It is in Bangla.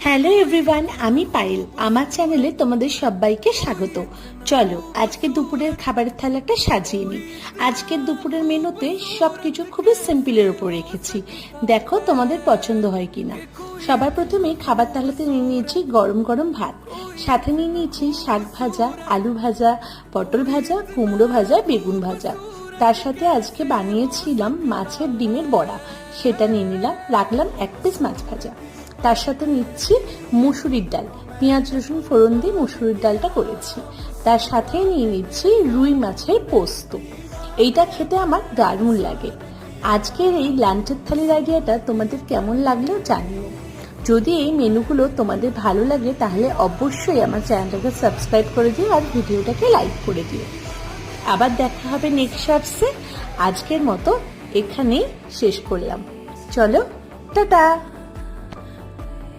হ্যালো এভরিওয়ান, আমি পায়েল। আমার চ্যানেলে তোমাদের সবাইকে স্বাগত। চলো আজকে দুপুরের খাবারের থালাটা সাজিয়ে নিই। আজকের দুপুরের মেনুতে সবকিছু খুবই সিম্পলের উপর রেখেছি, দেখো তোমাদের পছন্দ হয় কিনা। সবার প্রথমে খাবার থালাতে নিয়ে নিয়েছি গরম গরম ভাত, সাথে নিয়ে নিয়েছি শাক ভাজা, আলু ভাজা, পটল ভাজা, কুমড়ো ভাজা, বেগুন ভাজা। তার সাথে আজকে বানিয়েছিলাম মাছের ডিমের বড়া, সেটা নিয়ে নিলাম। রাখলাম এক পিস মাছ ভাজা। তার সাথে নিচ্ছি মুসুরির ডাল, পেঁয়াজ রসুন ফোড়ন দিয়ে মুসুরির ডালটা করেছি। তার সাথে নিয়ে নিচ্ছি রুই মাছের পোস্ত। এইটা খেতে আমার দারুণ লাগে। আজকের এই লাঞ্চের থালির আইডিয়াটা তোমাদের কেমন লাগলো জানিও। যদি এই মেনুগুলো তোমাদের ভালো লাগে তাহলে অবশ্যই আমার চ্যানেলটাকে সাবস্ক্রাইব করে দিও আর ভিডিওটাকে লাইক করে দিও। আবার দেখা হবে নেক্সট শর্টসে। আজকের মতো এখানেই শেষ করলাম। চলো, টাটা।